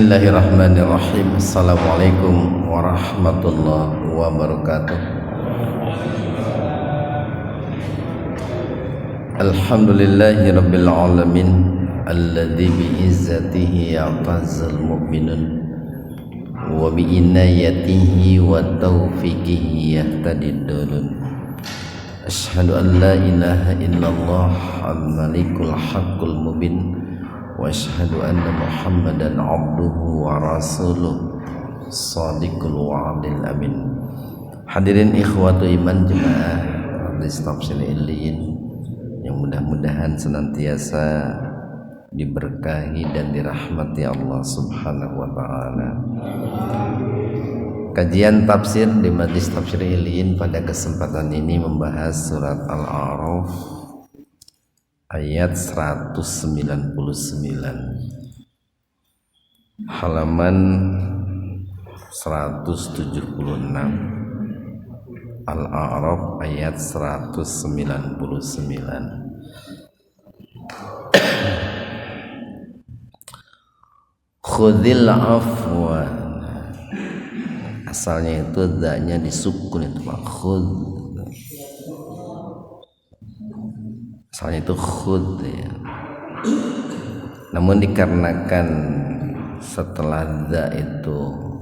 Bismillahirrahmanirrahim. Assalamualaikum warahmatullahi wabarakatuh. Alhamdulillahi rabbil alamin alladzi bi'izzatihi ya'tazzal mu'minun wa bi'inayatihi wa taufiqihi yahtadidun. Asyhadu an la ilaha illallah al-malikul haqqul mubin wa asyhadu anna Muhammadan abduhu wa rasuluh shadiqul wa'dil amin. Hadirin ikhwatu iman jemaah Majlis Tafsir Illiyin yang mudah-mudahan senantiasa diberkahi dan dirahmati Allah Subhanahu wa taala. Kajian tafsir di Majlis Tafsir Illiyin pada kesempatan ini membahas surat Al-A'raf ayat 199 halaman 176. Al-A'raf ayat 199. Khudhil afwa, asalnya itu dzanya disukun itu Pak. Asalnya itu khud ya. Namun dikarenakan setelah dza itu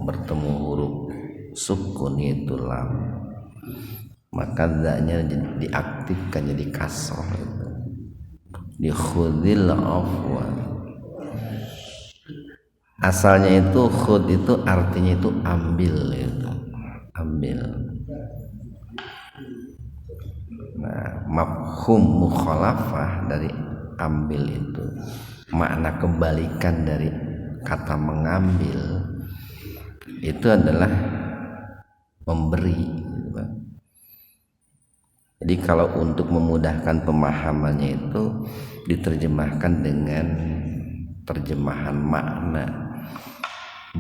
bertemu huruf sukun yaitu lam, maka dzanya diaktifkan jadi kasroh itu. Di khudil afwa. Asalnya itu khud itu artinya itu ambil itu. Ambil. Nah, mafhum mukhalafah dari ambil itu makna kebalikan dari kata mengambil itu adalah memberi. Jadi kalau untuk memudahkan pemahamannya itu diterjemahkan dengan terjemahan makna,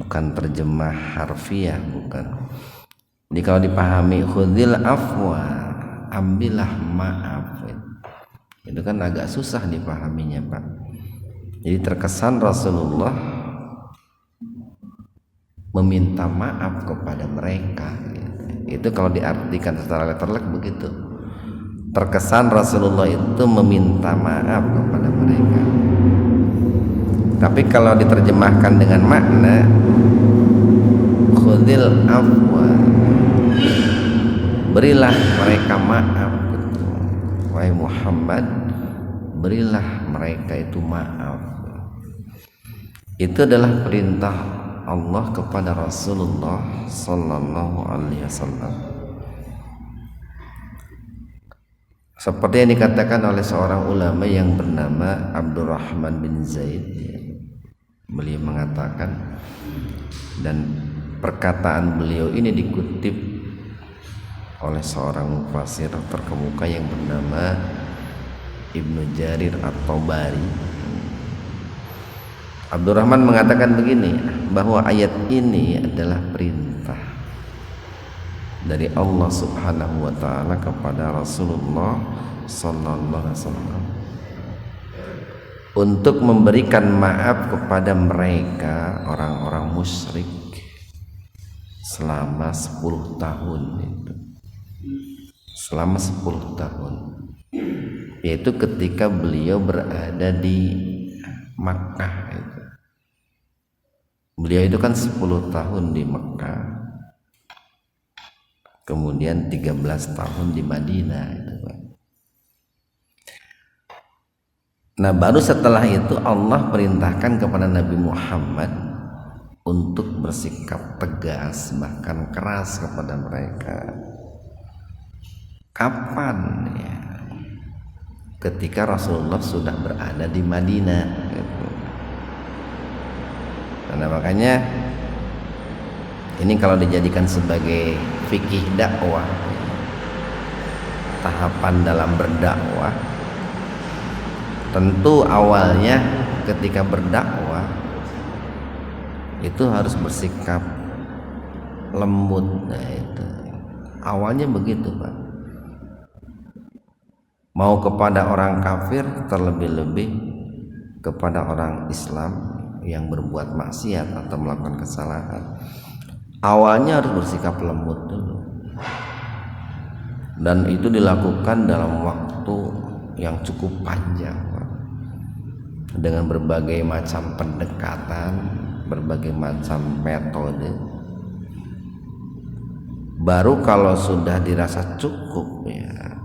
bukan terjemah harfiah, bukan. Jadi kalau dipahami khudil afwa, ambillah maaf, itu kan agak susah dipahaminya Pak. Jadi terkesan Rasulullah meminta maaf kepada mereka. Itu kalau diartikan secara letterlek begitu. Terkesan Rasulullah itu meminta maaf kepada mereka. Tapi kalau diterjemahkan dengan makna khudil afwa, berilah mereka maaf, wahai Muhammad, berilah mereka itu maaf. Itu adalah perintah Allah kepada Rasulullah sallallahu alaihi wasallam. Seperti yang dikatakan oleh seorang ulama yang bernama Abdurrahman bin Zaid. Beliau mengatakan, dan perkataan beliau ini dikutip oleh seorang mufassir terkemuka yang bernama Ibnu Jarir At-Tabari. Abdurrahman mengatakan begini, bahwa ayat ini adalah perintah dari Allah Subhanahu wa taala kepada Rasulullah sallallahu alaihi wasallam untuk memberikan maaf kepada mereka orang-orang musyrik selama 10 tahun itu. Selama 10 tahun, yaitu ketika beliau berada di Makkah itu. Beliau itu kan 10 tahun di Makkah, kemudian 13 tahun di Madinah itu Pak. Nah baru setelah itu Allah perintahkan kepada Nabi Muhammad untuk bersikap tegas bahkan keras kepada mereka. Kapan ya? Ketika Rasulullah sudah berada di Madinah gitu. Karena makanya ini kalau dijadikan sebagai fikih dakwah, tahapan dalam berdakwah, tentu awalnya ketika berdakwah itu harus bersikap lembut. Nah itu awalnya begitu Pak. Mau kepada orang kafir, terlebih-lebih kepada orang Islam, yang berbuat maksiat atau melakukan kesalahan, awalnya harus bersikap lembut dulu, dan itu dilakukan dalam waktu yang cukup panjang, Pak, dengan berbagai macam pendekatan, berbagai macam metode. Baru kalau sudah dirasa cukup ya,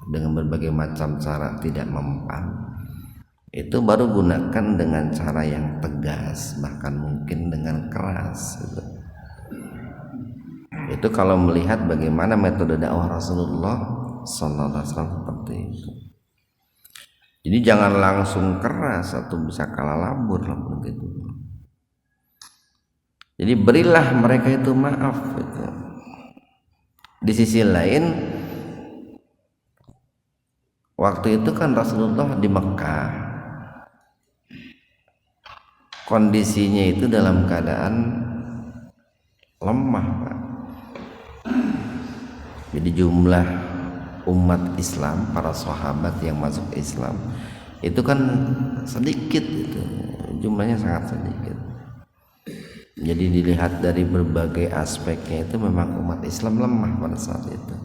dengan berbagai macam cara tidak mempan, itu baru gunakan dengan cara yang tegas, bahkan mungkin dengan keras gitu. Itu kalau melihat bagaimana metode dakwah Rasulullah sallallahu alaihi wasallam seperti itu. Jadi jangan langsung keras atau bisa kalah labur lah begitu. Jadi berilah mereka itu maaf gitu. Di sisi lain, waktu itu kan Rasulullah di Mekah, kondisinya itu dalam keadaan lemah, Pak. Jadi jumlah umat Islam, para sahabat yang masuk Islam itu kan sedikit, itu jumlahnya sangat sedikit. Jadi dilihat dari berbagai aspeknya itu memang umat Islam lemah pada saat itu.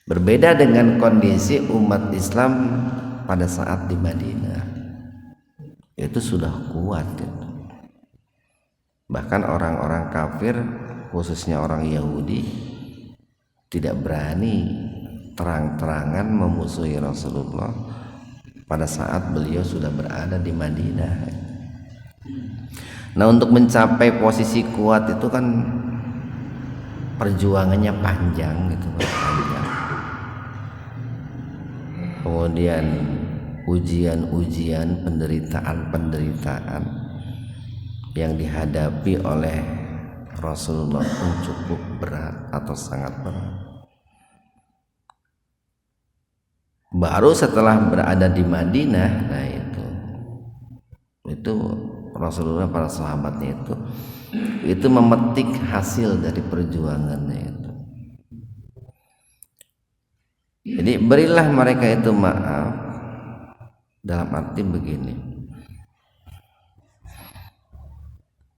Berbeda dengan kondisi umat Islam pada saat di Madinah, itu sudah kuat gitu. Bahkan orang-orang kafir, khususnya orang Yahudi, tidak berani terang-terangan memusuhi Rasulullah pada saat beliau sudah berada di Madinah. Nah, untuk mencapai posisi kuat itu kan perjuangannya panjang gitu, panjang. Kemudian ujian-ujian, penderitaan-penderitaan yang dihadapi oleh Rasulullah pun cukup berat atau sangat berat. Baru setelah berada di Madinah, nah itu Rasulullah, para sahabatnya itu memetik hasil dari perjuangannya itu. Jadi berilah mereka itu maaf dalam arti begini: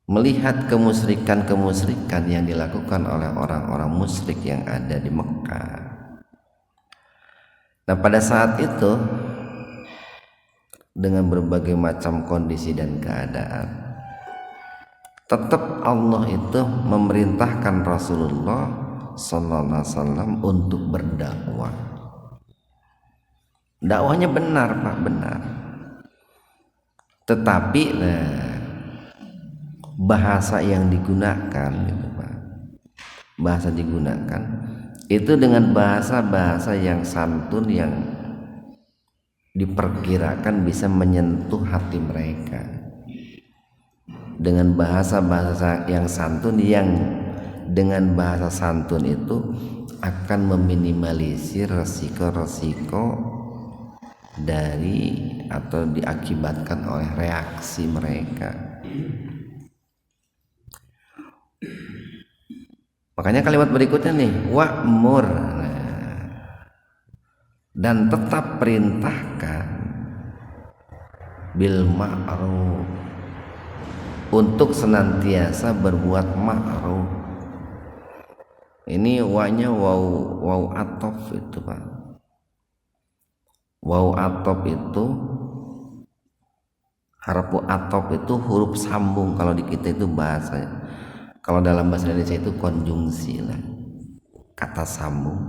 melihat kemusyrikan yang dilakukan oleh orang-orang musyrik yang ada di Mekah. Nah, pada saat itu dengan berbagai macam kondisi dan keadaan, tetap Allah itu memerintahkan Rasulullah sallallahu alaihi wasallam untuk berdakwah. Dakwahnya benar, Pak, benar. Tetapi bahasa yang digunakan gitu, Pak. Bahasa digunakan itu dengan bahasa-bahasa yang santun, yang diperkirakan bisa menyentuh hati mereka, dengan bahasa-bahasa yang santun, yang dengan bahasa santun itu akan meminimalisir resiko-resiko dari atau diakibatkan oleh reaksi mereka. Makanya kalimat berikutnya nih, wa'mur, dan tetap perintahkan bil ma'ruf, untuk senantiasa berbuat ma'ruf. Ini wa'nya waw atof itu, Pak. Waw atof itu, harfu atof itu huruf sambung kalau di kita itu bahasa. Kalau dalam bahasa Indonesia itu konjungsi lah, kata sambung.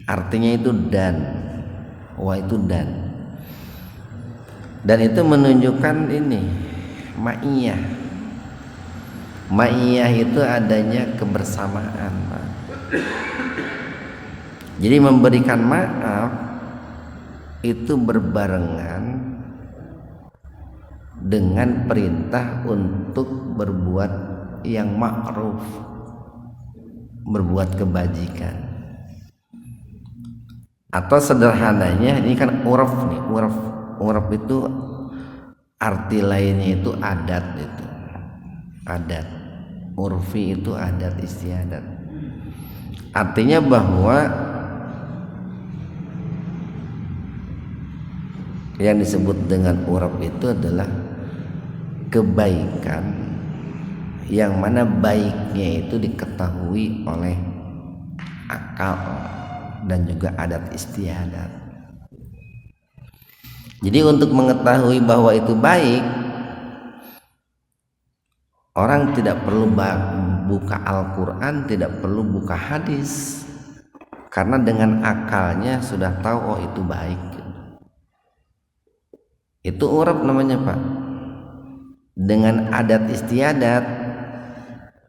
Artinya itu dan, wa itu dan itu menunjukkan ini ma'iyah. Ma'iyah itu adanya kebersamaan, Pak. Jadi memberikan maaf itu berbarengan dengan perintah untuk berbuat yang ma'ruf, berbuat kebajikan. Atau sederhananya, ini kan uraf nih, uraf itu arti lainnya itu adat, itu adat, urfi itu adat istiadat. Artinya bahwa Yang disebut dengan urab itu adalah kebaikan yang mana baiknya itu diketahui oleh akal dan juga adat istiadat. Jadi untuk mengetahui bahwa itu baik, orang tidak perlu buka Al-Quran, tidak perlu buka hadis, karena dengan akalnya sudah tahu oh itu baik. Itu urab namanya Pak. Dengan adat istiadat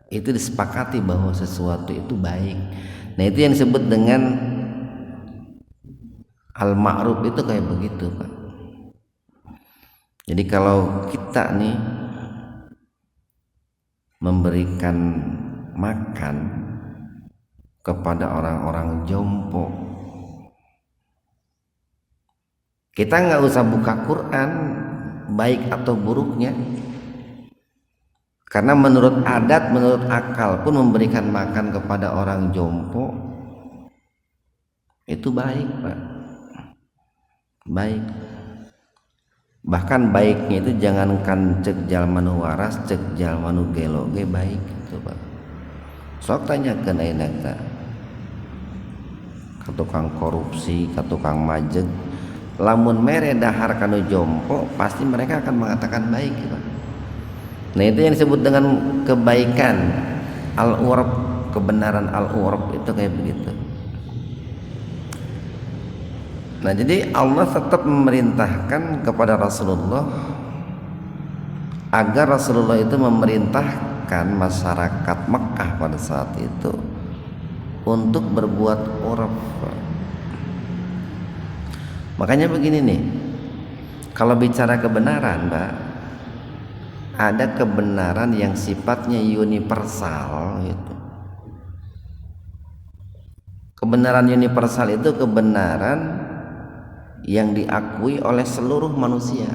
itu disepakati bahwa sesuatu itu baik. Nah itu yang disebut dengan al-ma'ruf, itu kayak begitu Pak. Jadi kalau kita nih memberikan makan kepada orang-orang jompo, kita nggak usah buka Quran baik atau buruknya, karena menurut adat, menurut akal pun memberikan makan kepada orang jompo itu baik Pak, baik. Bahkan baiknya itu jangankan cek jalmanu waras, cek jalmanu gelo ge baik gitu Pak. Sok tanyakeun ayeuna teh ka tukang korupsi, ka tukang majeg, lamun mere dahar kanu jompo pasti mereka akan mengatakan baik gitu. Nah itu yang disebut dengan kebaikan al-urab, kebenaran al-urab itu kayak begitu. Nah jadi Allah tetap memerintahkan kepada Rasulullah agar Rasulullah itu memerintahkan masyarakat Mekah pada saat itu untuk berbuat urab. Makanya begini nih, kalau bicara kebenaran Mbak, ada kebenaran yang sifatnya universal gitu. Kebenaran universal itu kebenaran yang diakui oleh seluruh manusia.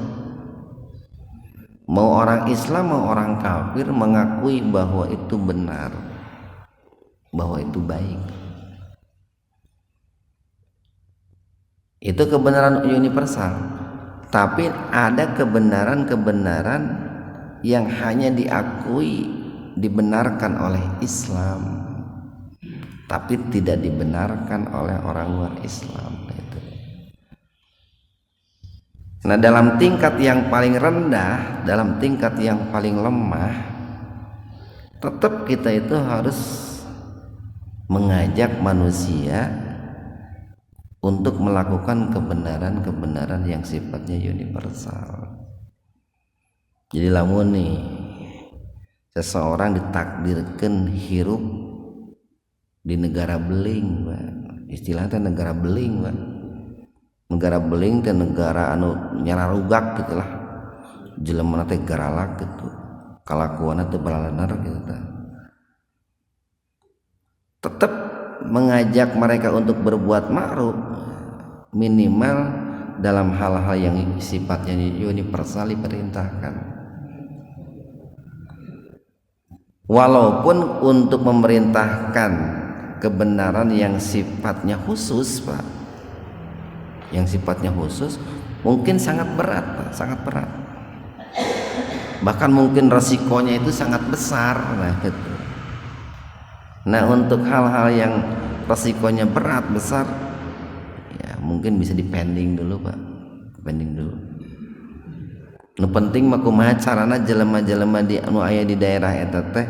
Mau orang Islam mau orang kafir mengakui bahwa itu benar, bahwa itu baik. Itu kebenaran universal. Tapi ada kebenaran-kebenaran yang hanya diakui, dibenarkan oleh Islam, tapi tidak dibenarkan oleh orang luar Islam. Nah dalam tingkat yang paling rendah, dalam tingkat yang paling lemah, tetap kita itu harus mengajak manusia untuk melakukan kebenaran-kebenaran yang sifatnya universal. Jadi lamun nih seseorang ditakdirkan hirup di negara beling, istilahnya negara beling, negara beling teh negara anu nyararugak gitulah, jelema teh garalak gitu, kalakuanna teh balalenar gitu. Tetap mengajak mereka untuk berbuat ma'ruf, minimal dalam hal-hal yang sifatnya universal diperintahkan. Walaupun untuk memerintahkan kebenaran yang sifatnya khusus Pak, yang sifatnya khusus mungkin sangat berat Pak, sangat berat, bahkan mungkin resikonya itu sangat besar. Nah gitu. Nah untuk hal-hal yang resikonya berat besar ya mungkin bisa dipending dulu Pak, pending dulu. Nu penting mah kumaha carana jelema-jelema di anu aya di daerah eta teh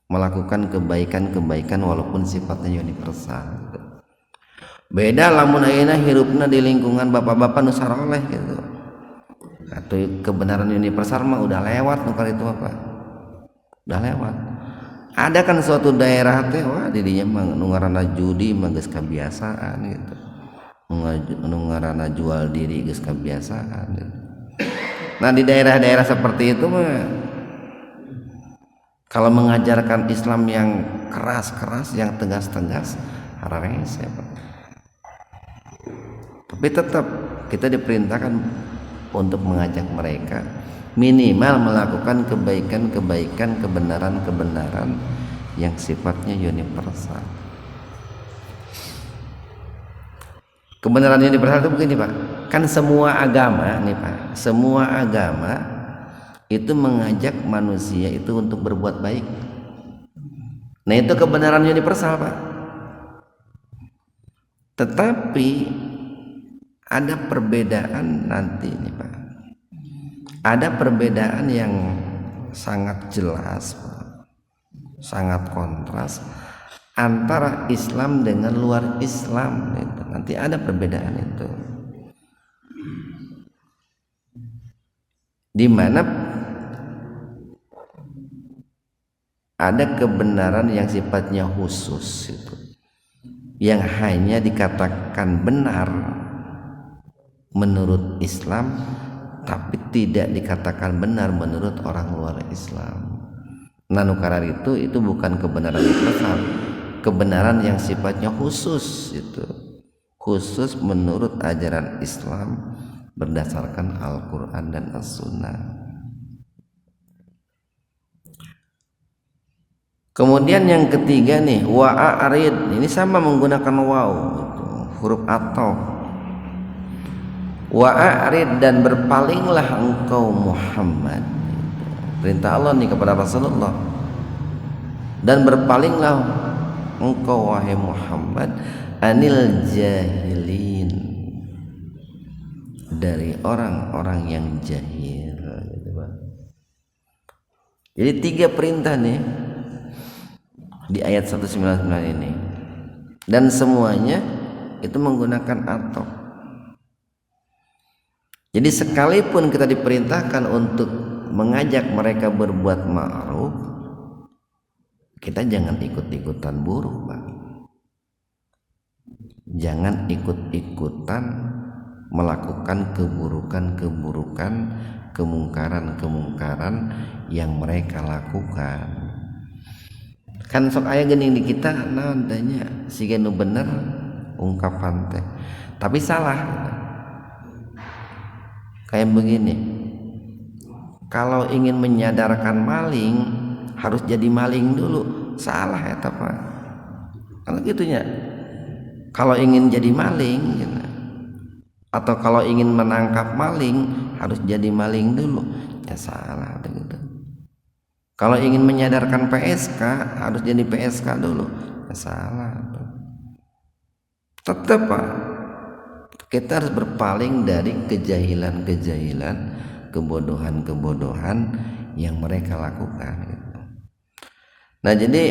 melakukan kebaikan-kebaikan walaupun sifatnya universal. Beda lamun ayeuna hirupna di lingkungan bapak-bapak nu saroleh gitu. Atau kebenaran universal mah udah lewat nu itu apa? Udah lewat. Ada kan suatu daerah teh wah di dinya mah nu ngaranna judi mah geus kabiasaan gitu. Nu ngaranna jual diri geus kabiasaan gitu. Nah di daerah-daerah seperti itu mah kalau mengajarkan Islam yang keras-keras, yang tegas-tegas, hararese Pak. Tapi tetap kita diperintahkan untuk mengajak mereka minimal melakukan kebaikan-kebaikan, kebenaran-kebenaran yang sifatnya universal. Kebenaran yang dipercaya itu begini Pak, kan semua agama nih Pak, semua agama itu mengajak manusia itu untuk berbuat baik. Nah itu kebenaran universal Pak. Tetapi ada perbedaan nanti nih Pak, ada perbedaan yang sangat jelas Pak, sangat kontras antara Islam dengan luar Islam itu. Nanti ada perbedaan itu, di mana ada kebenaran yang sifatnya khusus itu, yang hanya dikatakan benar menurut Islam tapi tidak dikatakan benar menurut orang luar Islam. Nah nukarar itu bukan kebenaran universal, kebenaran yang sifatnya khusus itu, khusus menurut ajaran Islam berdasarkan Al-Quran dan As-Sunnah. Kemudian yang ketiga nih, wa'arid, ini sama menggunakan waw gitu, huruf atau. Wa'arid, dan berpalinglah engkau Muhammad, perintah Allah nih kepada Rasulullah, dan berpalinglah engkau wahai Muhammad anil jahilin, dari orang-orang yang jahil gitu Pak. Jadi 3 perintah nih di ayat 199 ini, dan semuanya itu menggunakan atau. Jadi sekalipun kita diperintahkan untuk mengajak mereka berbuat ma'ruf, kita jangan ikut-ikutan buruk Pak. Jangan ikut-ikutan melakukan keburukan-keburukan, kemungkaran-kemungkaran yang mereka lakukan. Kan sok aya geuning di kita naon tanya siga nu bener ungkapan teh, tapi salah. Kayak begini, kalau ingin menyadarkan maling harus jadi maling dulu, salah ya Pak. Kalau gitunya, kalau ingin jadi maling gitu, atau kalau ingin menangkap maling harus jadi maling dulu, ya salah gitu. Kalau ingin menyadarkan PSK harus jadi PSK dulu, ya salah. Tetap Pak, kita harus berpaling dari kejahilan-kejahilan, kebodohan-kebodohan yang mereka lakukan gitu. Nah jadi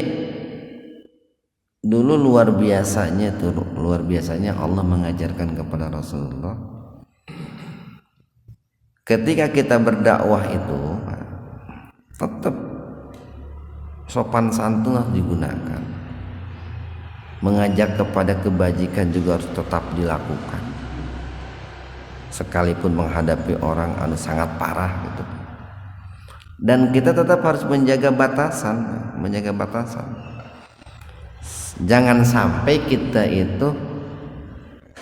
dulu luar biasanya Allah mengajarkan kepada Rasulullah, ketika kita berdakwah itu tetap sopan santun harus digunakan, mengajak kepada kebajikan juga harus tetap dilakukan, sekalipun menghadapi orang anu sangat parah gitu. Dan kita tetap harus menjaga batasan. Jangan sampai kita itu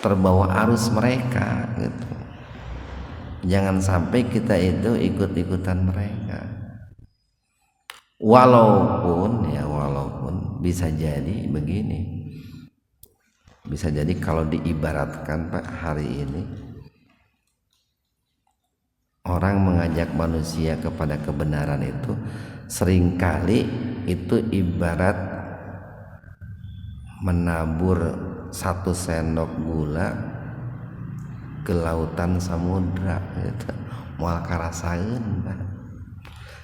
terbawa arus mereka gitu. Jangan sampai kita itu ikut-ikutan mereka. Walaupun bisa jadi begini. Bisa jadi kalau diibaratkan Pak, hari ini orang mengajak manusia kepada kebenaran itu seringkali itu ibarat menabur 1 sendok gula ke lautan samudra gitu. Moal karasaeun Pak.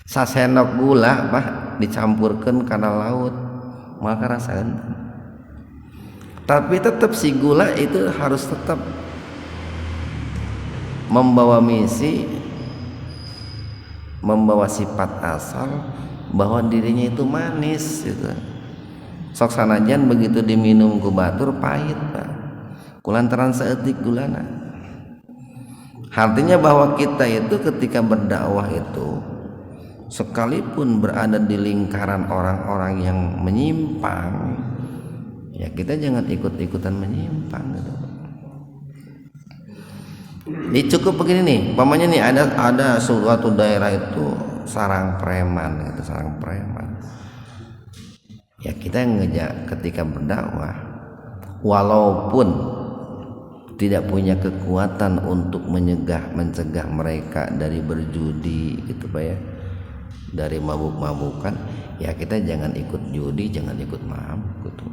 1 sendok gula Pak dicampurkan kana laut, moal karasaeun. Tapi tetap si gula itu harus tetap membawa misi, membawa sifat asal bahwa dirinya itu manis gitu. Sok sanajan begitu diminum ku batur pahit Pak, kulantaran saeutik gulana. Artinya bahwa kita itu ketika berdakwah itu sekalipun berada di lingkaran orang-orang yang menyimpang, ya kita jangan ikut-ikutan menyimpang gitu. Ini cukup begini nih, umpamanya nih ada suatu daerah itu sarang preman gitu, sarang preman. Ya kita ngejak ketika berdakwah, walaupun tidak punya kekuatan untuk mencegah mereka dari berjudi gitu Pak ya, dari mabuk-mabukan, ya kita jangan ikut judi, jangan ikut mabuk gitu.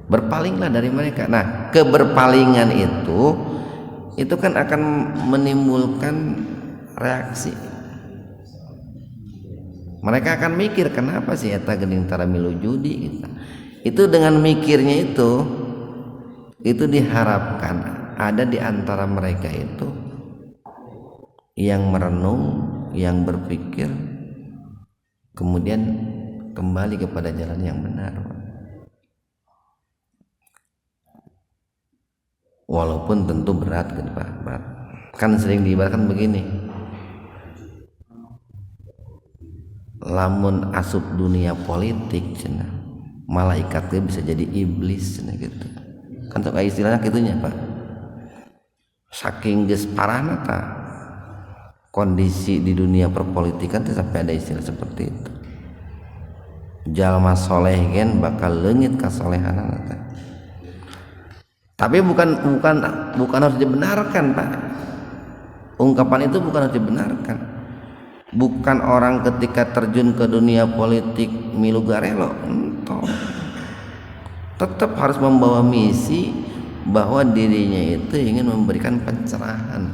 Berpalinglah dari mereka. Nah, keberpalingan itu kan akan menimbulkan reaksi. Mereka akan mikir, kenapa sih eta geuning tara milu judi gitu. Itu dengan mikirnya itu diharapkan ada di antara mereka itu yang merenung, yang berpikir, kemudian kembali kepada jalan yang benar. Walaupun tentu berat gitu Pak, berat. Kan sering diibaratkan begini, lamun asup dunia politik cina, malaikatnya bisa jadi iblis cina gitu. Kan sok istilahnya gitunya Pak. Saking geus parahna ta kondisi di dunia perpolitikan tuh sampai ada istilah seperti itu. Jalma soleh gen bakal leungit kasolehanana teh. Tapi bukan harus dibenarkan Pak. Ungkapan itu bukan harus dibenarkan. Bukan orang ketika terjun ke dunia politik milu garelo, tetap harus membawa misi bahwa dirinya itu ingin memberikan pencerahan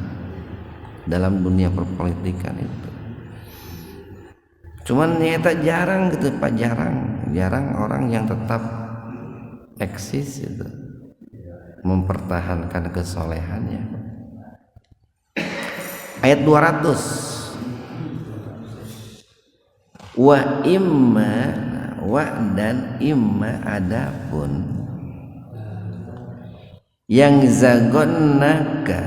dalam dunia perpolitikan itu. Cuman nyata jarang gitu Pak, jarang orang yang tetap eksis itu, mempertahankan kesolehannya. Ayat 200, wa imma, wa dan imma adapun yang zagonnaka,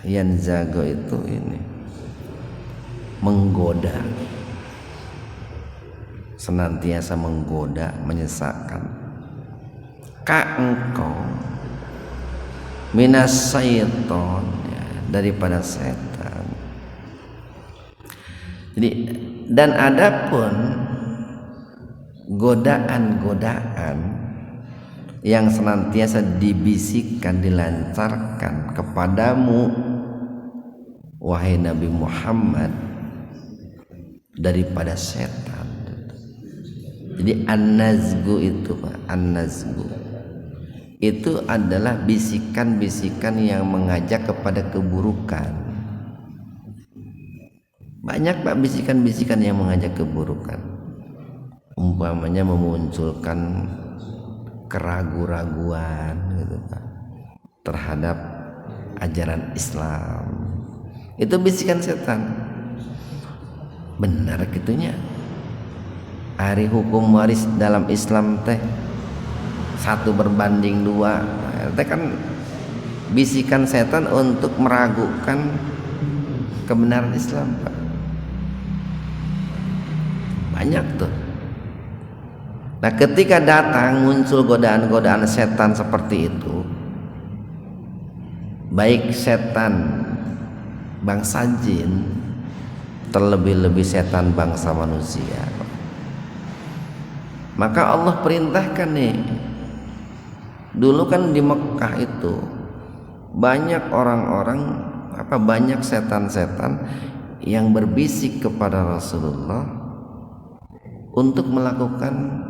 yang zago itu ini menggoda, senantiasa menggoda, menyesatkan ka engkau minas syaiton, ya, daripada setan. Jadi dan adapun godaan-godaan yang senantiasa dibisikkan, dilancarkan kepadamu wahai Nabi Muhammad daripada setan. Jadi an-nazgu itu Pak, an-nazgu itu adalah bisikan-bisikan yang mengajak kepada keburukan. Banyak Pak bisikan-bisikan yang mengajak keburukan. Umpamanya memunculkan keraguan-raguan gitu Pak terhadap ajaran Islam. Itu bisikan setan. Benar gitunya. Hari hukum waris dalam Islam teh 1/2, itu kan bisikan setan untuk meragukan kebenaran Islam Pak. Banyak tuh. Nah ketika datang muncul godaan-godaan setan seperti itu, baik setan bangsa jin, terlebih-lebih setan bangsa manusia, maka Allah perintahkan nih. Dulu kan di Mekah itu banyak orang-orang banyak setan-setan yang berbisik kepada Rasulullah untuk melakukan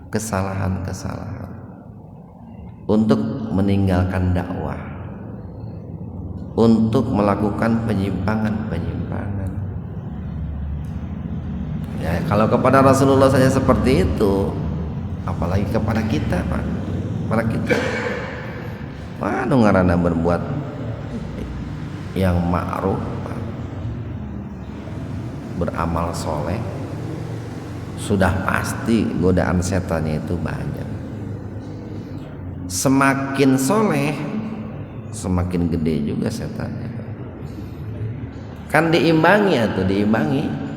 kesalahan-kesalahan, untuk meninggalkan dakwah, untuk melakukan penyimpangan-penyimpangan. Ya, kalau kepada Rasulullah saja seperti itu, apalagi kepada kita Pak, kepada kita. Mana ngaranna berbuat yang ma'ruf, beramal soleh, sudah pasti godaan setannya itu banyak. Semakin soleh, semakin gede juga setannya. Kan diimbangi atau diimbangi.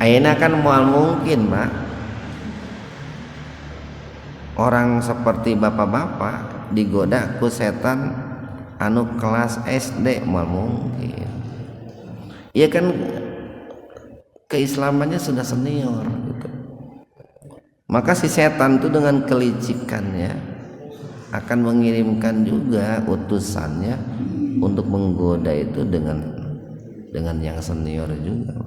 Ayeuna kan moal mungkin Pak, orang seperti bapak-bapak digoda ku setan anu kelas SD, moal mungkin. Ya kan keislamannya sudah senior gitu. Maka si setan itu dengan kelicikannya akan mengirimkan juga utusannya untuk menggoda itu dengan yang senior juga.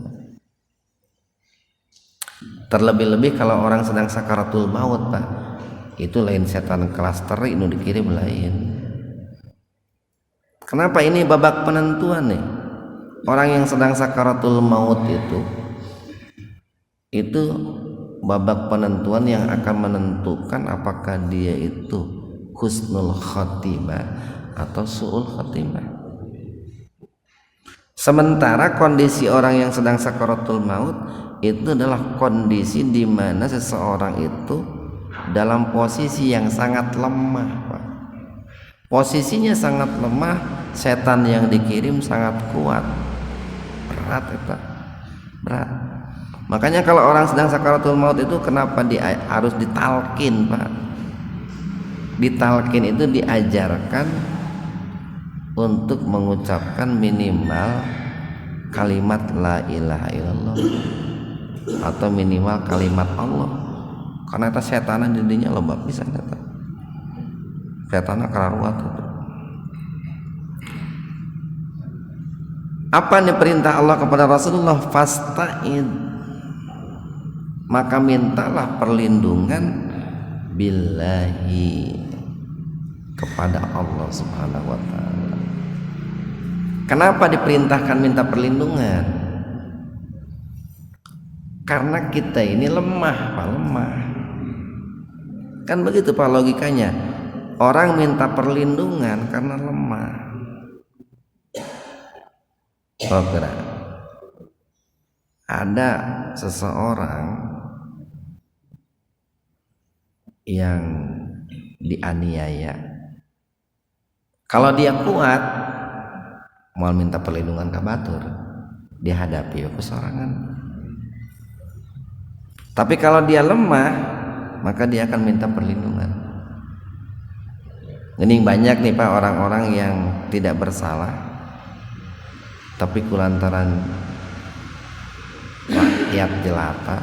Terlebih-lebih kalau orang sedang sakaratul maut, Pak, itu lain setan kelas teri nu dikirim lain. Kenapa ini babak penentuan nih? Orang yang sedang sakaratul maut itu babak penentuan yang akan menentukan apakah dia itu husnul khotimah atau su'ul khotimah. Sementara kondisi orang yang sedang sakaratul maut itu adalah kondisi di mana seseorang itu dalam posisi yang sangat lemah, Pak. Posisinya sangat lemah, setan yang dikirim sangat kuat. Berat ya, Pak. Berat. Makanya kalau orang sedang sakaratul maut itu kenapa harus ditalkin, Pak? Ditalkin itu diajarkan untuk mengucapkan minimal kalimat la ilaha illallah atau minimal kalimat Allah. Karena itu setanan jadinya loba pisan eta. Setanna kararuat itu. Apa nih perintah Allah kepada Rasulullah? Fasta'id, maka mintalah perlindungan billahi, kepada Allah Subhanahu wa taala. Kenapa diperintahkan minta perlindungan? Karena kita ini lemah, Pak, lemah. Kan begitu, Pak, logikanya. Orang minta perlindungan karena lemah. Oh, kira ada seseorang yang dianiaya. Kalau dia kuat, mau minta perlindungan ke batur, dihadapi ke sorangan. Tapi kalau dia lemah, maka dia akan minta perlindungan. Ini banyak nih, Pak, orang-orang yang tidak bersalah, tapi kulantaran rakyat jelata,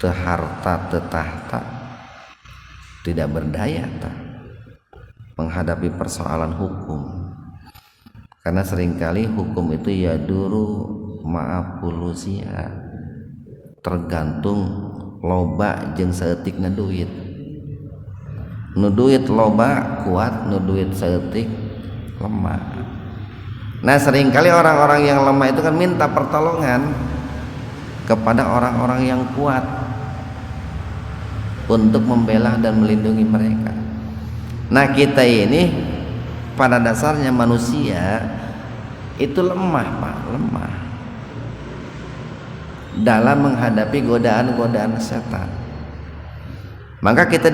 teu harta teu tahta, tidak berdaya menghadapi persoalan hukum. Karena seringkali hukum itu ya duru ma'apulusia, tergantung loba jeung saeutikna duit. Nu duit loba kuat, nu duit saeutik lemah. Nah, seringkali orang-orang yang lemah itu kan minta pertolongan kepada orang-orang yang kuat untuk membela dan melindungi mereka. Nah, kita ini pada dasarnya manusia itu lemah, Pak, lemah dalam menghadapi godaan-godaan setan. Maka kita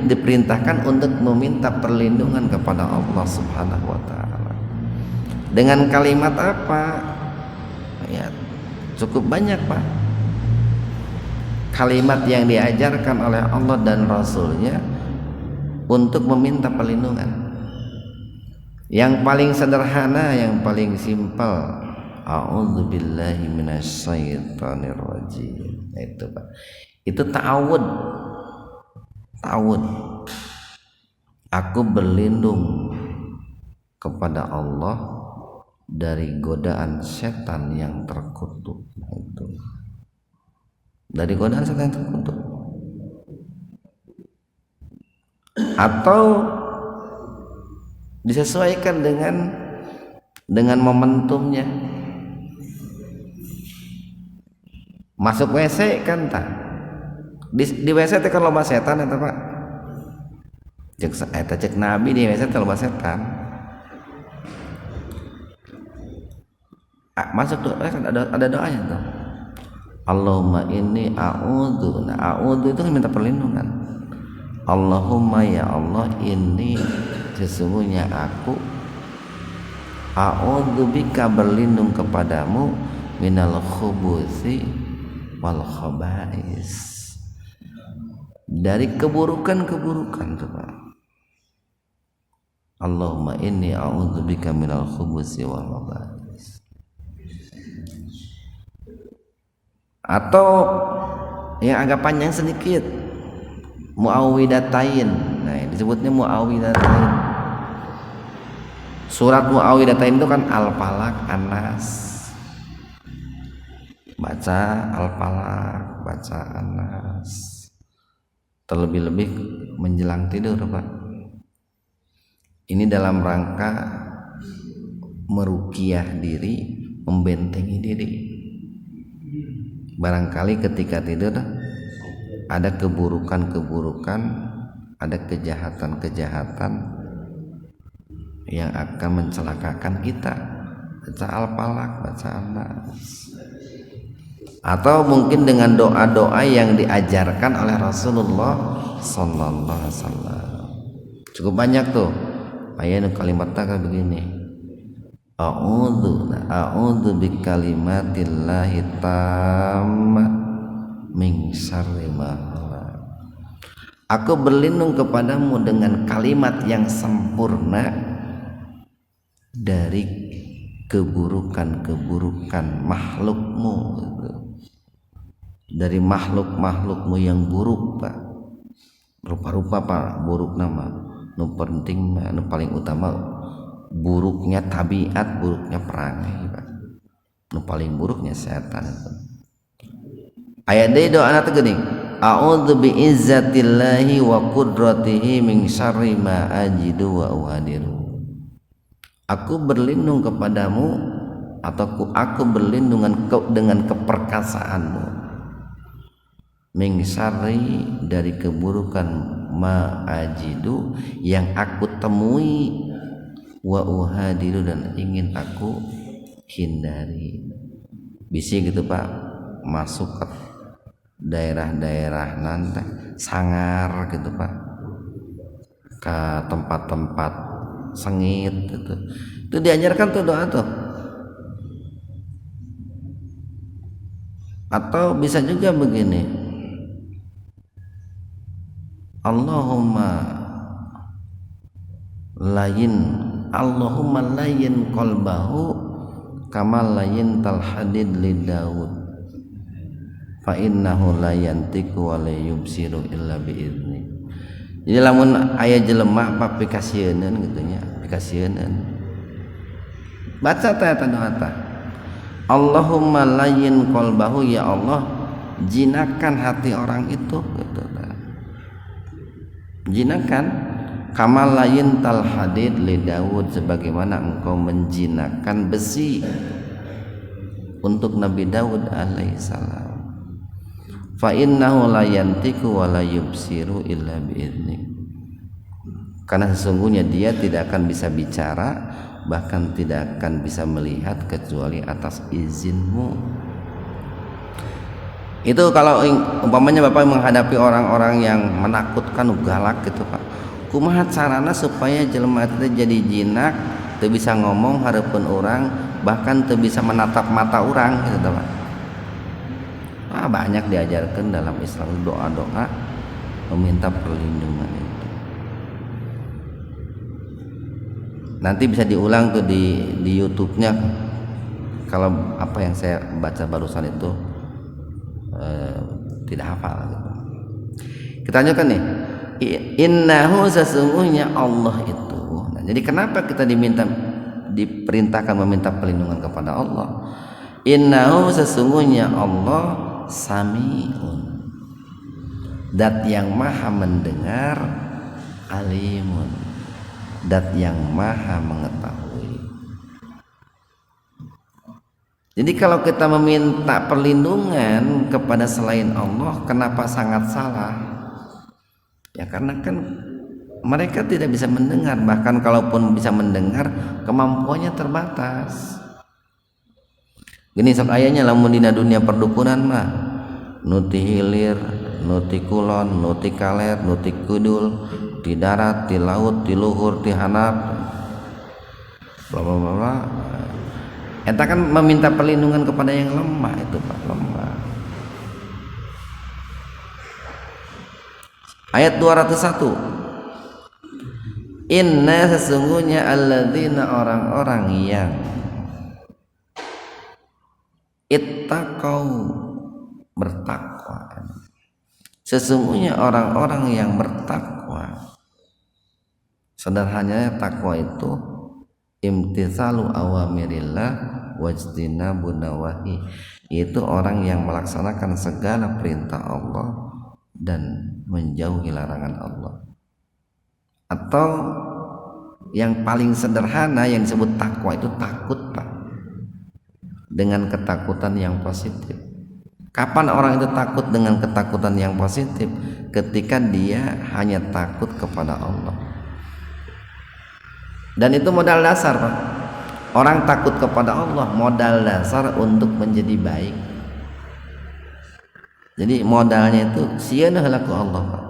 diperintahkan untuk meminta perlindungan kepada Allah Subhanahu wa taala. Dengan kalimat apa? Ya, cukup banyak, Pak. Kalimat yang diajarkan oleh Allah dan Rasul-Nya untuk meminta perlindungan. Yang paling sederhana, yang paling simpel, a'udzubillahi minasyaitonirrajim. Itu, Pak. Itu ta'awud. Ta'awud. Aku berlindung kepada Allah dari godaan setan yang terkutuk. Itu. Dari godaan setan yang terkutuk. Atau disesuaikan dengan momentumnya. Masuk WC kan tak? Di WC teh kan loba setan eta, Pak. Cek Nabi di WC teh loba setan. Masuk tuh ada doanya tuh. Allahumma inni a'udzu. Nah, a'udzu itu kan minta perlindungan. Allahumma ya Allah, ini sesungguhnya aku a'udzubika, berlindung kepadamu, minal khubuthi wal khaba'is, dari keburukan-keburukan tuh, Pak. Allahumma inni a'udzubika minal khubuthi wal khaba'is. Atau yang agak panjang sedikit, Muawwidatain. Nah, disebutnya Muawwidatain. Surat Muawwidatain itu kan Al-Falaq, An-Nas. Baca Al-Falaq, baca An-Nas. Terlebih-lebih menjelang tidur, Pak. Ini dalam rangka meruqyah diri, membentengi diri. Barangkali ketika tidur ada keburukan-keburukan, ada kejahatan-kejahatan yang akan mencelakakan kita. Baca Al-Falaq, baca An-Nas. Atau mungkin dengan doa-doa yang diajarkan oleh Rasulullah sallallahu alaihi wasallam. Cukup banyak tuh. Ayat kalimatnya kayak begini. A'udzu bikalimatillahi tammah min syarri ma khalaq. Aku berlindung kepadamu dengan kalimat yang sempurna dari keburukan-keburukan makhlukmu, dari makhluk-makhlukmu yang buruk, Pak. Rupa-rupa Pak buruk nama. Nu penting, nu paling utama buruknya tabiat, buruknya perangai, Pak. Nu paling buruknya setan. Ayat deui doa teh geuning. A'udzu bi'izzatillahi wa qudratihi min syarri ma ajidu wa uhadiru. Aku berlindung kepadamu, atau aku berlindung dengan keperkasaanmu, min syarri dari keburukan ma ajidu yang aku temui, wa uhadiru dan ingin aku hindari. Bisi gitu Pak, masuk ke daerah-daerah nanti sangar gitu Pak, ke tempat-tempat sengit gitu. Itu diajarkan tuh doa tuh. Atau bisa juga begini, Allahumma layin qalbahu kama layin talhadid li Daud fa innahu la yantiqu wa la yubsiru illa bi idzni. Jadi lamun aya jelema apa pikasieun gitu nya, pikasieun. Baca teh doa teh. Allahumma layin qalbahu, ya Allah jinakan hati orang itu gitu. Jinakan kamal layin tal hadid li Daud, sebagaimana engkau menjinakan besi untuk Nabi Daud alaihissalam. Fa innahu la yantiqu wa la yubsiru illa bi'idznik. Karena sesungguhnya dia tidak akan bisa bicara, bahkan tidak akan bisa melihat kecuali atas izinmu. Itu kalau umpamanya Bapak menghadapi orang-orang yang menakutkan, galak gitu Pak, kumaha carana supaya jelema itu jadi jinak, teu bisa ngomong hareupeun orang, bahkan teu bisa menatap mata orang gitu Pak. Banyak diajarkan dalam Islam doa-doa meminta perlindungan itu. Nanti bisa diulang tuh di YouTube-nya, kalau apa yang saya baca barusan itu tidak hafal gitu. Kita lanjutkan nih. Innahu, sesungguhnya Allah itu. Nah, jadi kenapa kita diperintahkan meminta perlindungan kepada Allah? Innahu, sesungguhnya Allah Sami'un, dat yang maha mendengar, alimun, dat yang maha mengetahui. Jadi kalau kita meminta perlindungan kepada selain Allah, kenapa sangat salah? Ya karena kan mereka tidak bisa mendengar, bahkan kalaupun bisa mendengar kemampuannya terbatas. Gini sok ayahnya, lamun dina dunia perdukunan mah nuti hilir, nuti kulon, nuti kaler, nuti kudul, di darat, di laut, di luhur, di handap, bla bla bla. Eta kan meminta perlindungan kepada yang lemah itu Pak, lemah. Ayat 201. Inna, sesungguhnya alladzina, orang-orang yang ittaqau, bertakwa. Sesungguhnya orang-orang yang bertakwa, sederhananya takwa itu imtitsalu awamirillah wajtinabun nawahi, yaitu orang yang melaksanakan segala perintah Allah dan menjauhi larangan Allah. Atau yang paling sederhana yang disebut takwa itu takut, Pak, dengan ketakutan yang positif. Kapan orang itu takut dengan ketakutan yang positif? Ketika dia hanya takut kepada Allah. Dan itu modal dasar, Pak. Orang takut kepada Allah modal dasar untuk menjadi baik. Jadi modalnya itu sieunah laku Allah, Pak.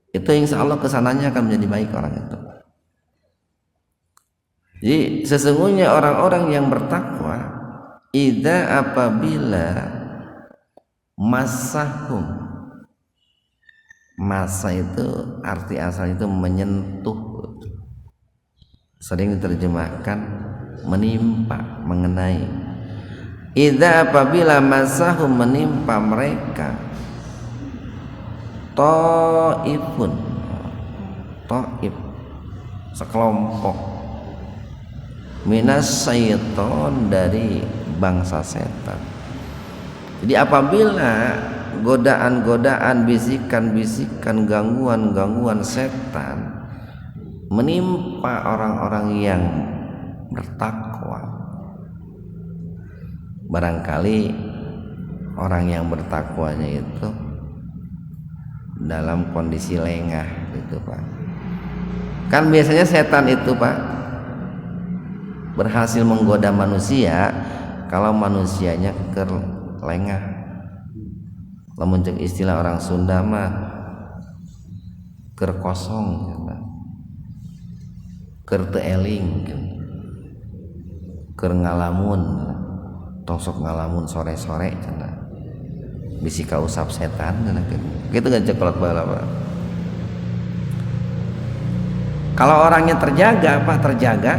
Itu insya Allah kesananya akan menjadi baik orang itu. Jadi sesungguhnya orang-orang yang bertakwa, idza apabila masahum, masa itu arti asal itu menyentuh, sering diterjemahkan menimpa, mengenai. Idza apabila masahum menimpa mereka ta'ifun, ta'if sekelompok, minas syaiton dari bangsa setan. Jadi apabila godaan-godaan, bisikan-bisikan, gangguan-gangguan setan menimpa orang-orang yang bertakwa, barangkali orang yang bertakwanya itu dalam kondisi lengah gitu, Pak. Kan biasanya setan itu, Pak, berhasil menggoda manusia kalau manusianya lengah. Lamun cek istilah orang Sunda mah keur kosong, keur teu eling, keur ngalamun, tosok ngalamun sore-sore cenah. Bisi kausap setan cenah gitu kan ceklok bala, Pak. Kalau orangnya terjaga, Pak, terjaga,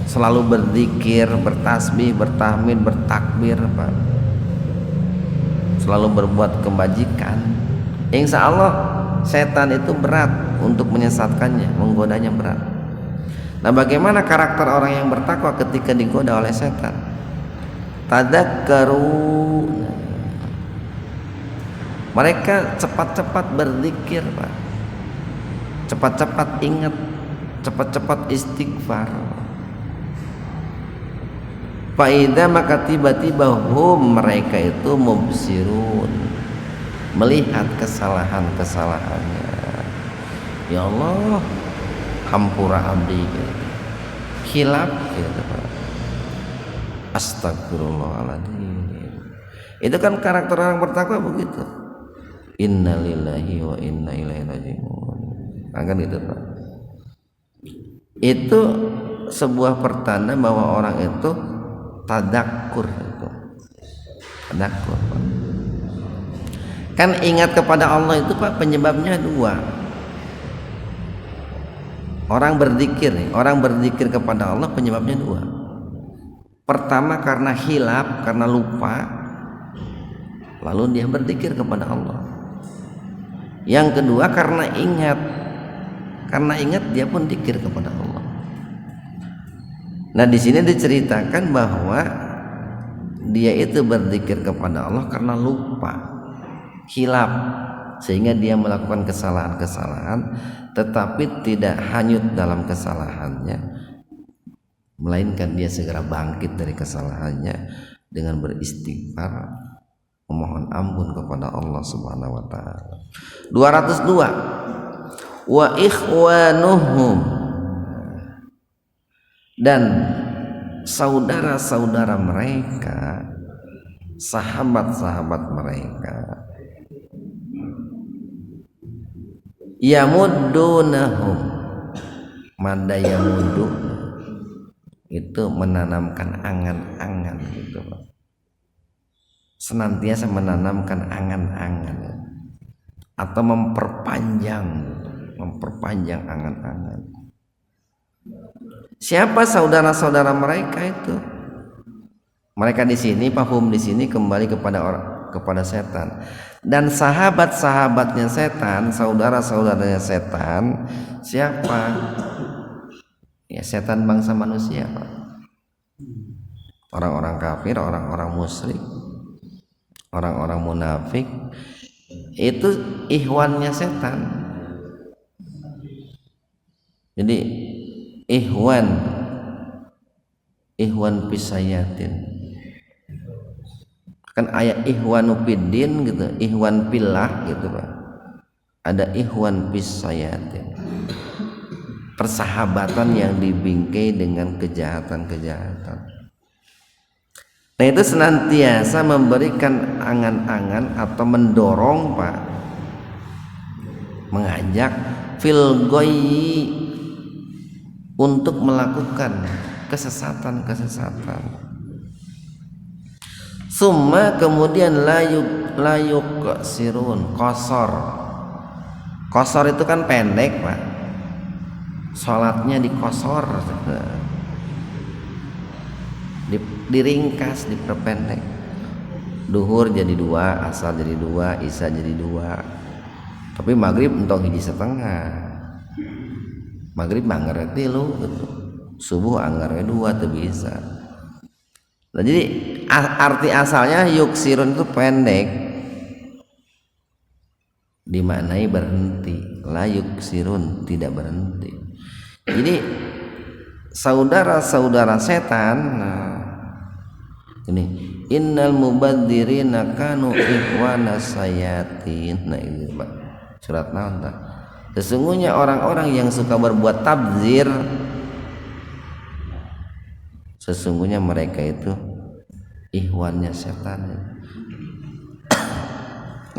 selalu berzikir, bertasbih, bertahmid, bertakbir, Pak, selalu berbuat kebajikan, insya Allah setan itu berat untuk menyesatkannya, menggodanya berat. Nah, bagaimana karakter orang yang bertakwa ketika digoda oleh setan? Tadzakkaru, mereka cepat-cepat berzikir, Pak, cepat-cepat ingat, cepat-cepat istighfar. Faida maka tiba-tiba mereka itu mubsirun, melihat kesalahan-kesalahannya. Ya Allah, hampura abdi, hilaf gitu, Pak. Astagfirullahaladzim. Itu kan karakter orang bertakwa begitu. Innalillahi wa inna ilaihi raji'un. Kan gitu, Pak. Itu sebuah pertanda bahwa orang itu tadakkur itu. Tadakkur, Pak. Kan ingat kepada Allah itu, Pak, penyebabnya dua. Orang berzikir nih, orang berzikir kepada Allah penyebabnya dua. Pertama karena hilaf, karena lupa, lalu dia berzikir kepada Allah. Yang kedua karena ingat dia pun zikir kepada Allah. Nah, di sini diceritakan bahwa dia itu berzikir kepada Allah karena lupa, hilaf, sehingga dia melakukan kesalahan-kesalahan, tetapi tidak hanyut dalam kesalahannya, melainkan dia segera bangkit dari kesalahannya dengan beristighfar, memohon ampun kepada Allah Subhanahu wa taala. 202 wa ikhwanuhum, dan saudara-saudara mereka, sahabat-sahabat mereka, yamuddunahum, mada yamuddu itu menanamkan angan-angan gitu, Pak. Senantiasa menanamkan angan-angan atau memperpanjang angan-angan. Siapa saudara-saudara mereka itu? Mereka di sini, pahum di sini kembali kepada setan. Dan sahabat-sahabatnya setan, saudara-saudaranya setan, siapa? Ya setan bangsa manusia, Pak. Orang-orang kafir, orang-orang musyrik, orang-orang munafik, itu ikhwannya setan. Jadi ikhwan pisayatin, kan ayat ikhwanu fiddin gitu, ikhwan pillah gitu Pak. Ada ikhwan pisayatin, persahabatan yang dibingkai dengan kejahatan-kejahatan. Nah itu senantiasa memberikan angan-angan atau mendorong Pak, mengajak fil ghayyi, untuk melakukan kesesatan. Summa kemudian layuk sirun, kosor itu kan pendek Pak, sholatnya dikosor, diringkas, diperpendek. Duhur jadi 2, asar jadi 2, isya jadi 2, tapi maghrib entok hiji setengah. Maghrib mangger 3 gitu, subuh anggar 2 tuh bisa. Nah, jadi arti asalnya yuksirun itu pendek, dimaknai berhenti. La yuksirun, tidak berhenti. Jadi saudara-saudara setan, nah ini innal mubadzirina kanu ikhwana sayatin. Nah ini Pak, surat naon tah? Sesungguhnya orang-orang yang suka berbuat tabzir, sesungguhnya mereka itu ikhwannya setan.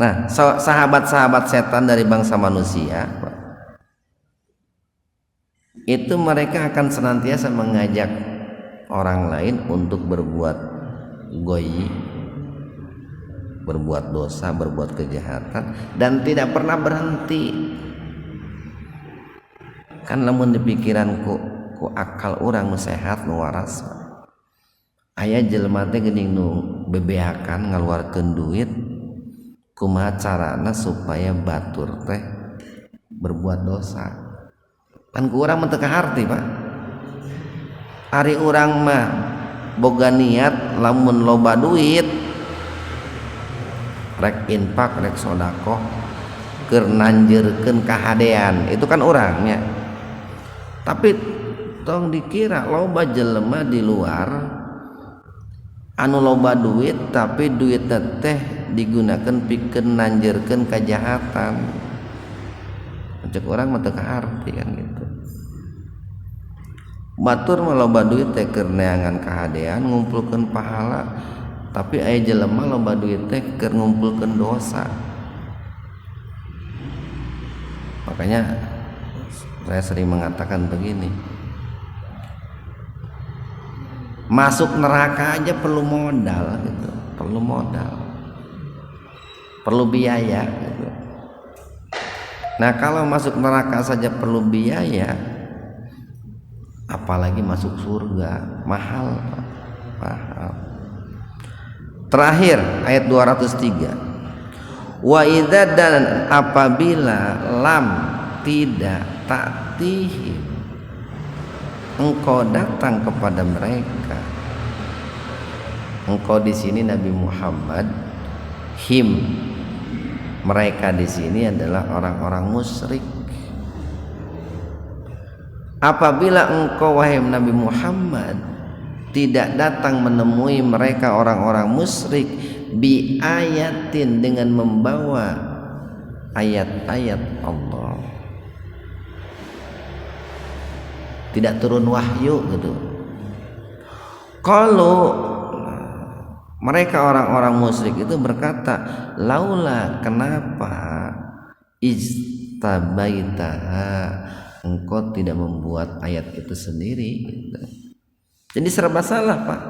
Nah, sahabat-sahabat setan dari bangsa manusia, Pak, itu mereka akan senantiasa mengajak orang lain untuk berbuat ghayyi, berbuat dosa, berbuat kejahatan, dan tidak pernah berhenti. Kan lamun di pikiran ku akal orang nu sehat nu waras, aya jelema teh geuning nu bebeakan ngaluarkeun duit, kumaha carana supaya batur teh berbuat dosa. Kan ku urang mah teu kaharti Pak, ari urang mah boga niat lamun loba duit rek infak, rek sedekah, keur nanjeurkeun kahadean, itu kan urangnya. Tapi tong dikira loba jelema di luar anu loba duit, tapi duit teh digunakan pikeun nanjeurkeun kajahatan. Cek urang mah teu kaharti kan gitu. Batur mah loba duit teh keur neangan kahadean, ngumpulkeun pahala, tapi aya jelema loba duit teh keur ngumpulkeun dosa. Makanya saya sering mengatakan begini, masuk neraka aja perlu modal gitu, perlu biaya gitu. Nah kalau masuk neraka saja perlu biaya, apalagi masuk surga, mahal. Terakhir ayat 203, wa idza, dan apabila lam tidak ta'tihim, engkau datang kepada mereka. Engkau di sini Nabi Muhammad, him, mereka di sini adalah orang-orang musyrik. Apabila engkau wahai Nabi Muhammad tidak datang menemui mereka orang-orang musyrik, bi ayatin, dengan membawa ayat-ayat Allah, tidak turun wahyu gitu. Kalau mereka orang-orang musyrik itu berkata, laula, kenapa istabaitaha, engkau tidak membuat ayat itu sendiri gitu. Jadi serba salah Pak.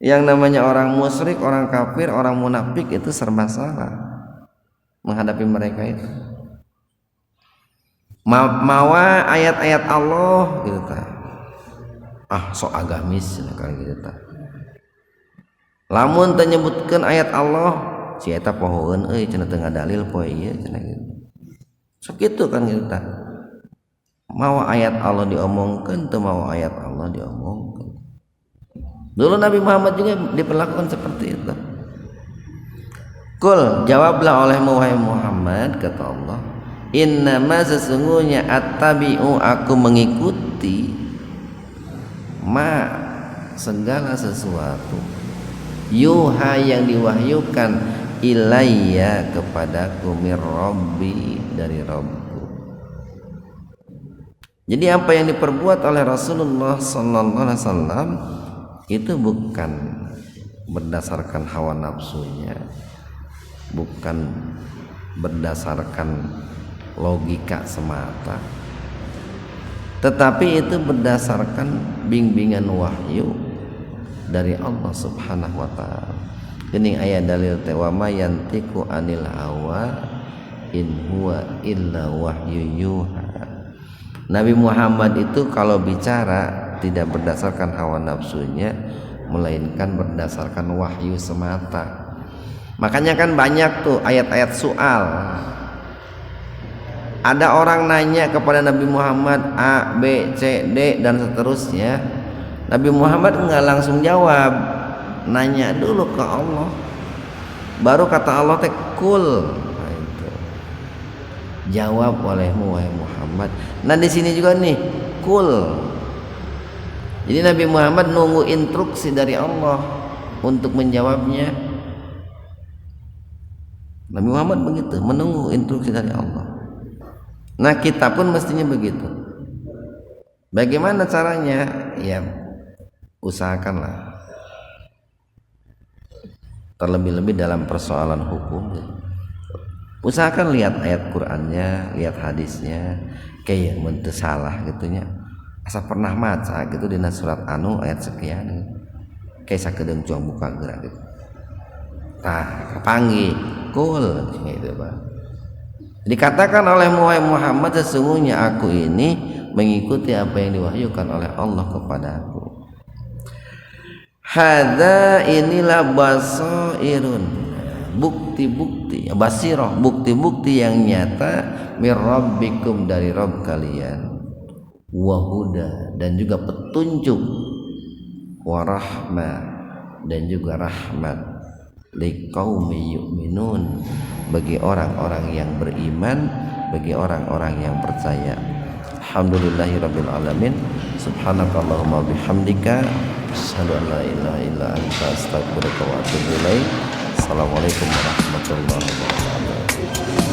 Yang namanya orang musyrik, orang kafir, orang munafik itu serba salah menghadapi mereka itu. Mawa ayat-ayat Allah gitu ta. So agamis kali gitu ta. Lamun teu nyebutkeun ayat Allah si eta pohoeun euy cenah teu ngadalil poe ieu cenah gitu. Sok kitu kan kita. Mau ayat Allah diomongkeun teu mau ayat Allah diomongkeun. Dulu Nabi Muhammad juga diperlakukan seperti itu. Kul, jawablah olehmu wahai Muhammad, kata Allah, innama sesungguhnya attabi'u aku mengikuti ma segala sesuatu yuha yang diwahyukan ilayya kepadaku mir rabbi dari Rabbku. Jadi apa yang diperbuat oleh Rasulullah sallallahu alaihi wasallam itu bukan berdasarkan hawa nafsunya, bukan berdasarkan logika semata, tetapi itu berdasarkan bimbingan wahyu dari Allah Subhanahu wa taala. Ini ayat dalil teh wa ma yantiqu anil hawa in huwa illa wahyu yuha. Nabi Muhammad itu kalau bicara tidak berdasarkan hawa nafsunya, melainkan berdasarkan wahyu semata. Makanya kan banyak tuh ayat-ayat soal. Ada orang nanya kepada Nabi Muhammad A, B, C, D dan seterusnya. Nabi Muhammad enggak langsung jawab, nanya dulu ke Allah. Baru kata Allah teh kul. Nah, itu. Jawab olehmu wahai Muhammad. Nah di sini juga nih kul. Jadi Nabi Muhammad nunggu instruksi dari Allah untuk menjawabnya. Nabi Muhammad begitu, menunggu instruksi dari Allah. Nah kita pun mestinya begitu. Bagaimana caranya? Ya usahakanlah. Terlebih-lebih dalam persoalan hukum, usahakan lihat ayat Qur'annya, lihat hadisnya, kayak mun teu salah gitunya. Asa pernah maca gitu dina surat anu ayat sekian. Kayak sakedeung cuang buka gerak gitu. Tah, kapanggih kul gitu, Pak. Dikatakan oleh Muhammad, sesungguhnya aku ini mengikuti apa yang diwahyukan oleh Allah kepadaku. Hadza inilah basairun, bukti-bukti, basirah, bukti-bukti yang nyata mir rabbikum dari Rabb kalian, wa huda dan juga petunjuk, wa rahmah dan juga rahmat, liqaumi yu'minun bagi orang-orang yang beriman, bagi orang-orang yang percaya. Alhamdulillahirabbil alamin. Subhanakallahumma bihamdika asyhadu an la ilaha illa anta astaghfiruka wa atubu ilaik. Assalamualaikum warahmatullahi wabarakatuh.